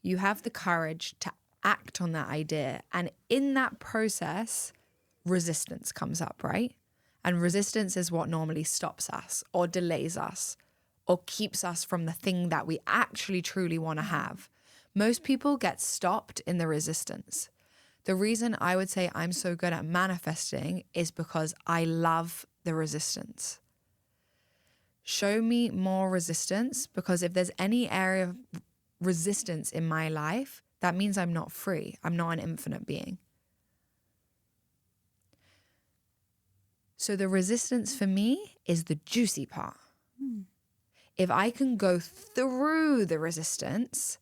You have the courage to act on that idea. And in that process, resistance comes up, right? And resistance is what normally stops us or delays us or keeps us from the thing that we actually truly want to have. Most people get stopped in the resistance. The reason I would say I'm so good at manifesting is because I love the resistance. Show me more resistance, because if there's any area of resistance in my life, That means I'm not free. I'm not an infinite being. So the resistance for me is the juicy part. If I can go through the resistance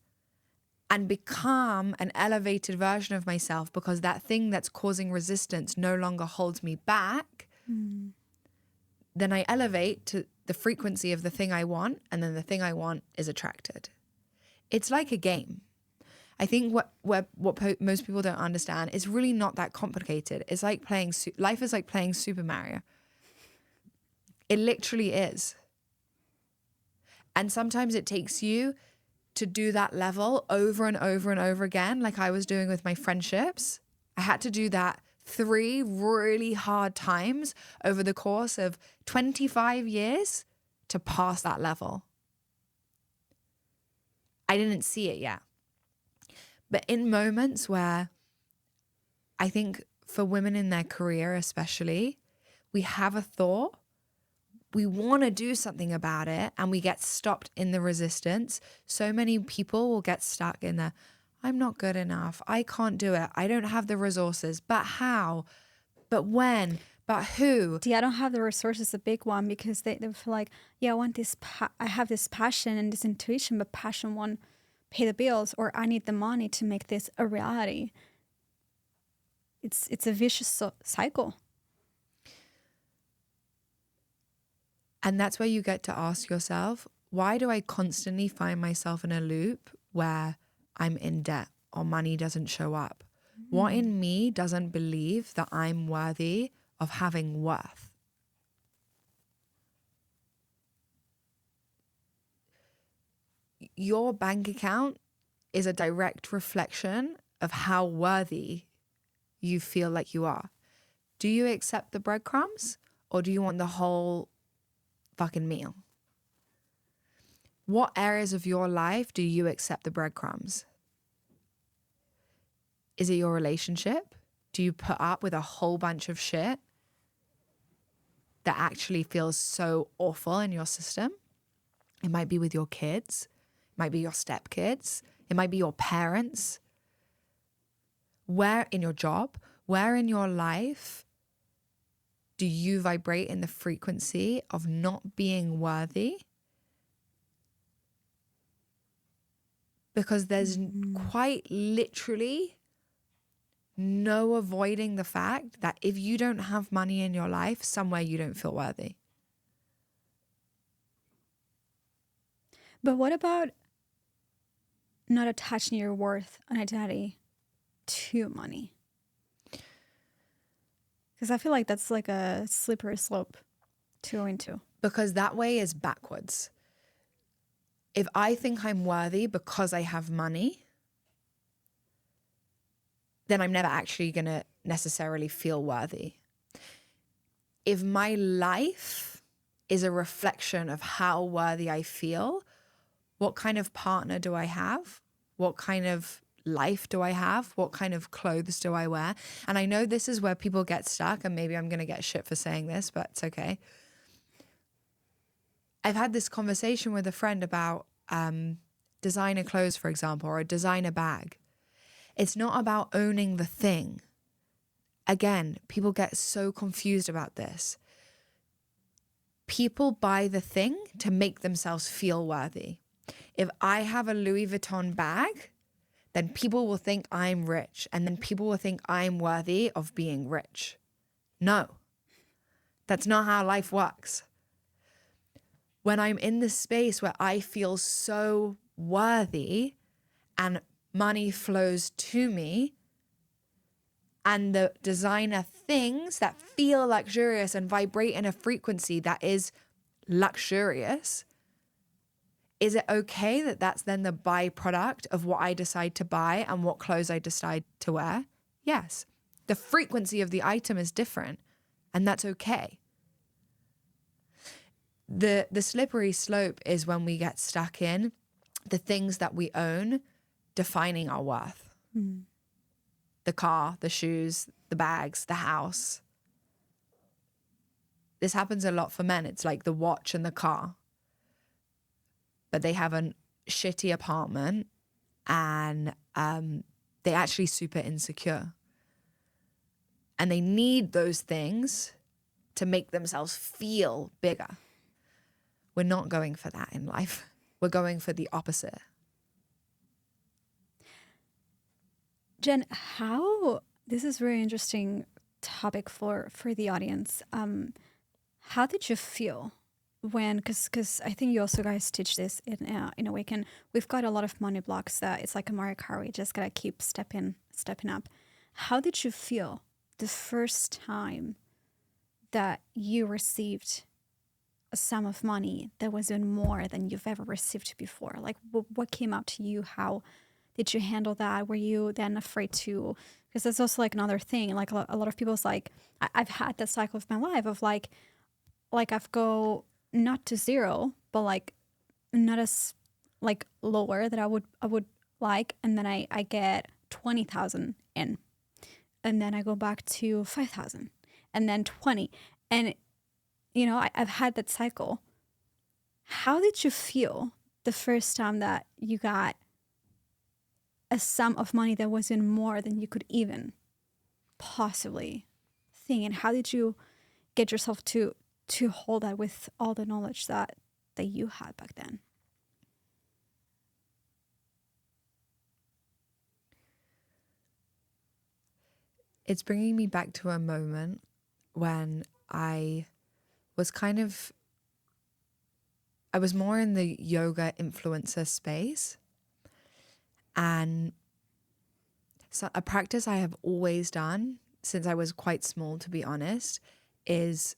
and become an elevated version of myself because that thing that's causing resistance no longer holds me back, then I elevate to the frequency of the thing I want, and then the thing I want is attracted. It's like a game. I think what most people don't understand is really not that complicated. It's like life is like playing Super Mario. It literally is. And sometimes it takes you to do that level over and over and over again, like I was doing with my friendships. I had to do that 3 really hard times over the course of 25 years to pass that level. I didn't see it yet. But in moments where I think for women in their career especially, we have a thought, we want to do something about it, and we get stopped in the resistance. So many people will get stuck in the, I'm not good enough. I can't do it. I don't have the resources. But how? But when? But who? Yeah, I don't have the resources, a big one, because they feel like, yeah, I want this, I have this passion and this intuition, but passion won't pay the bills, or I need the money to make this a reality. It's a vicious cycle. And that's where you get to ask yourself, why do I constantly find myself in a loop where I'm in debt or money doesn't show up? What in me doesn't believe that I'm worthy of having worth? Your bank account is a direct reflection of how worthy you feel like you are. Do you accept the breadcrumbs, or do you want the whole fucking meal? What areas of your life do you accept the breadcrumbs? Is it your relationship? Do you put up with a whole bunch of shit that actually feels so awful in your system? It might be with your kids. It might be your stepkids. It might be your parents. Where in your job, where in your life do you vibrate in the frequency of not being worthy? Because there's quite literally no avoiding the fact that if you don't have money in your life, somewhere you don't feel worthy. But what about not attaching your worth and identity to money? Because I feel like that's like a slippery slope to go into. Because that way is backwards. If I think I'm worthy because I have money, then I'm never actually going to necessarily feel worthy. If my life is a reflection of how worthy I feel, what kind of partner do I have? What kind of life do I have? What kind of clothes do I wear? And I know this is where people get stuck, and maybe I'm going to get shit for saying this, but it's okay. I've had this conversation with a friend about designer clothes, for example, or a designer bag. It's not about owning the thing. Again, people get so confused about this. People buy the thing to make themselves feel worthy. If I have a Louis Vuitton bag, then people will think I'm rich, and then people will think I'm worthy of being rich. No, that's not how life works. When I'm in this space where I feel so worthy and money flows to me, and the designer things that feel luxurious and vibrate in a frequency that is luxurious, is it okay that that's then the byproduct of what I decide to buy and what clothes I decide to wear? Yes. The frequency of the item is different, and that's okay. The slippery slope is when we get stuck in the things that we own defining our worth. The car, the shoes, the bags, the house. This happens a lot for men. It's like the watch and the car. But they have a shitty apartment and they're actually super insecure. And they need those things to make themselves feel bigger. We're not going for that in life. We're going for the opposite. Jen, this is a very interesting topic for the audience. How did you feel when, because I think you also guys teach this in Awaken, we've got a lot of money blocks that it's like a Mario Kart, we just gotta keep stepping up. How did you feel the first time that you received a sum of money that was even more than you've ever received before? Like what came up to you? How did you handle that? Were you then afraid to, because that's also like another thing, like a lot of people's like, I've had that cycle of my life of like I've go not to zero, but like not as like lower that I would like. And then I get 20,000 in, and then I go back to 5,000 and then 20. And, you know, I've had that cycle. How did you feel the first time that you got a sum of money that wasn't more than you could even possibly think? And how did you get yourself to hold that with all the knowledge that you had back then? It's bringing me back to a moment when I was more in the yoga influencer space. And so a practice I have always done since I was quite small, to be honest, is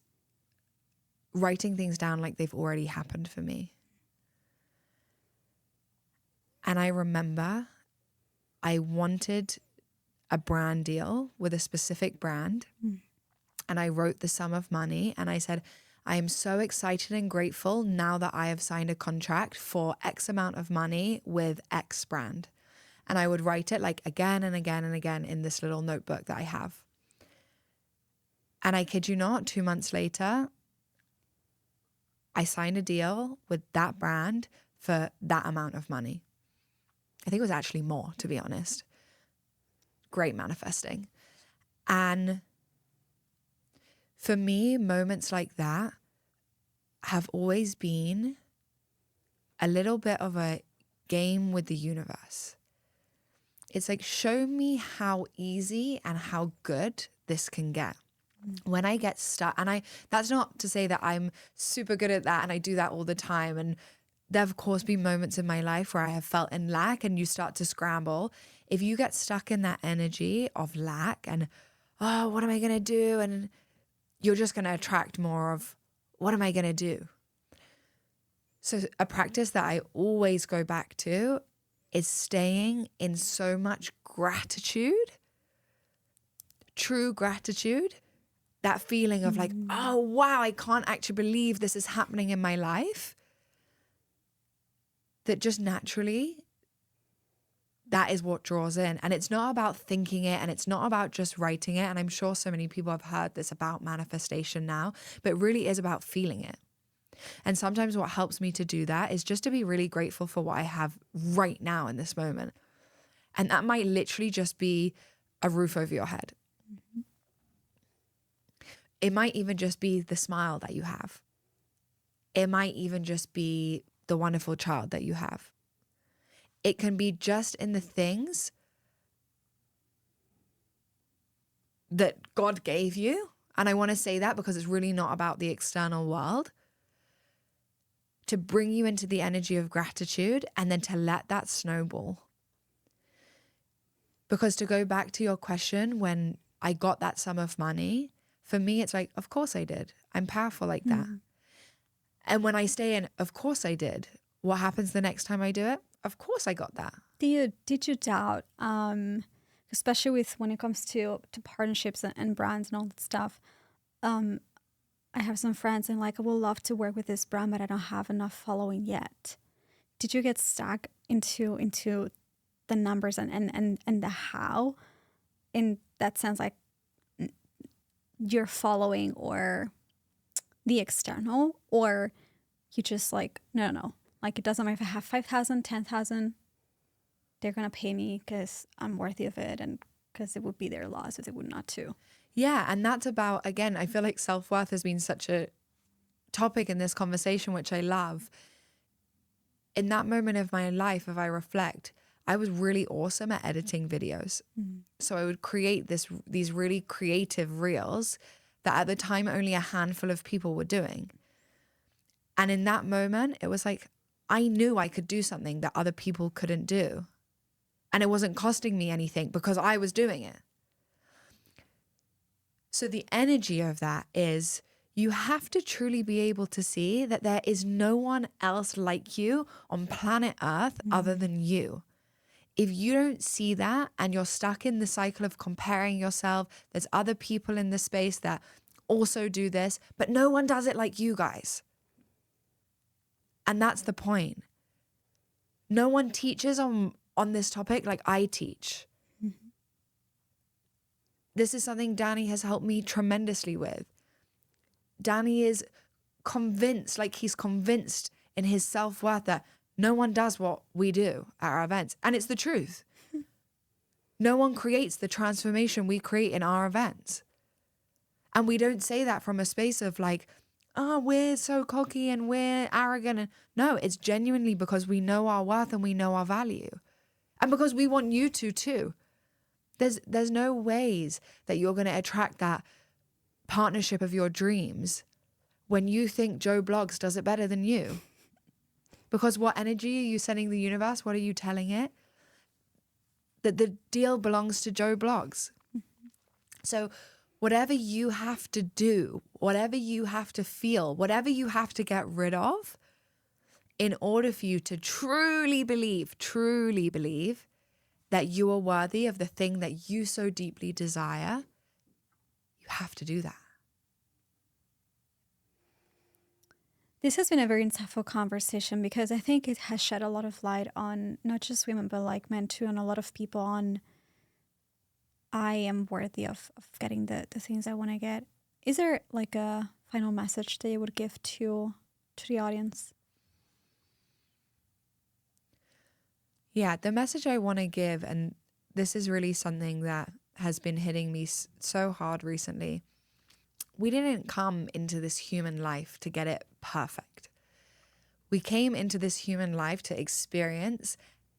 writing things down like they've already happened for me. And I remember I wanted a brand deal with a specific brand. And I wrote the sum of money and I said, I am so excited and grateful now that I have signed a contract for X amount of money with X brand. And I would write it like again and again and again in this little notebook that I have. And I kid you not, 2 months later, I signed a deal with that brand for that amount of money. I think it was actually more, to be honest. Great manifesting. And for me, moments like that have always been a little bit of a game with the universe. It's like, show me how easy and how good this can get. When I get stuck, and that's not to say that I'm super good at that and I do that all the time. And there have, of course, been moments in my life where I have felt in lack and you start to scramble. If you get stuck in that energy of lack and, oh, what am I going to do? And you're just going to attract more of, what am I going to do? So a practice that I always go back to is staying in so much gratitude, true gratitude, that feeling of like, oh, wow, I can't actually believe this is happening in my life. That just naturally, that is what draws in. And it's not about thinking it and it's not about just writing it. And I'm sure so many people have heard this about manifestation now, but it really is about feeling it. And sometimes what helps me to do that is just to be really grateful for what I have right now in this moment. And that might literally just be a roof over your head. Mm-hmm. It might even just be the smile that you have. It might even just be the wonderful child that you have. It can be just in the things that God gave you. And I want to say that because it's really not about the external world. To bring you into the energy of gratitude and then to let that snowball. Because to go back to your question, when I got that sum of money, for me, it's like, of course I did. I'm powerful like that. And when I stay in, of course I did. What happens the next time I do it? Of course I got that. Did you doubt, especially with when it comes to partnerships and brands and all that stuff? I have some friends and like, I would love to work with this brand, but I don't have enough following yet. Did you get stuck into the numbers and the how in that sense, like your following or the external, or you just like, no, like it doesn't matter if I have 5,000, 10,000, they're going to pay me because I'm worthy of it and because it would be their loss if they would not too. Yeah. And that's about, again, I feel like self-worth has been such a topic in this conversation, which I love. In that moment of my life, if I reflect, I was really awesome at editing videos. So I would create these really creative reels that at the time only a handful of people were doing. And in that moment, it was like, I knew I could do something that other people couldn't do. And it wasn't costing me anything because I was doing it. So the energy of that is you have to truly be able to see that there is no one else like you on planet Earth other than you. If you don't see that and you're stuck in the cycle of comparing yourself, there's other people in the space that also do this, but no one does it like you guys. And that's the point. No one teaches on this topic like I teach. This is something Danny has helped me tremendously with. Danny is convinced, like he's convinced in his self-worth that no one does what we do at our events. And it's the truth. No one creates the transformation we create in our events. And we don't say that from a space of like, oh, we're so cocky and we're arrogant. And no, it's genuinely because we know our worth and we know our value. And because we want you to too. There's no ways that you're going to attract that partnership of your dreams when you think Joe Blogs does it better than you. Because what energy are you sending the universe? What are you telling it? That the deal belongs to Joe Blogs. So whatever you have to do, whatever you have to feel, whatever you have to get rid of in order for you to truly believe that you are worthy of the thing that you so deeply desire, you have to do that. This has been a very insightful conversation because I think it has shed a lot of light on not just women, but like men too, and a lot of people on I am worthy of getting the things I want to get. Is there like a final message that you would give to the audience? Yeah, the message I want to give, and this is really something that has been hitting me so hard recently. We didn't come into this human life to get it perfect. We came into this human life to experience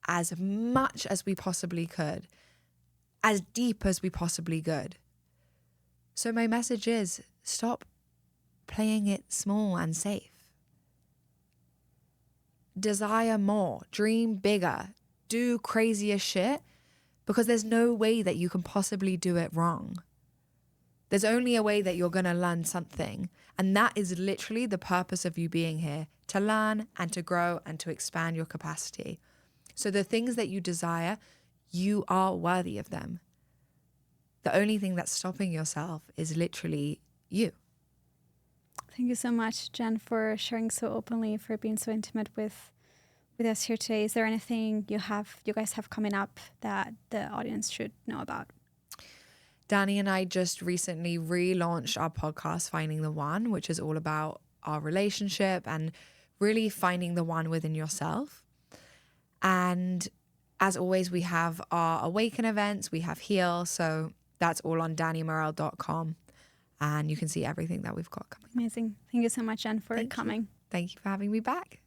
as much as we possibly could, as deep as we possibly could. So my message is stop playing it small and safe. Desire more, dream bigger, do crazier shit, because there's no way that you can possibly do it wrong. There's only a way that you're going to learn something. And that is literally the purpose of you being here, to learn and to grow and to expand your capacity. So the things that you desire, you are worthy of them. The only thing that's stopping yourself is literally you. Thank you so much, Jen, for sharing so openly, for being so intimate with us here today. Is there anything you guys have coming up that the audience should know about? Danny and I just recently relaunched our podcast, Finding the One, which is all about our relationship and really finding the one within yourself. And as always, we have our Awaken events, we have Heal. So that's all on dannymorel.com. And you can see everything that we've got coming. Amazing. Thank you so much, Jen, for coming. Thank you for having me back.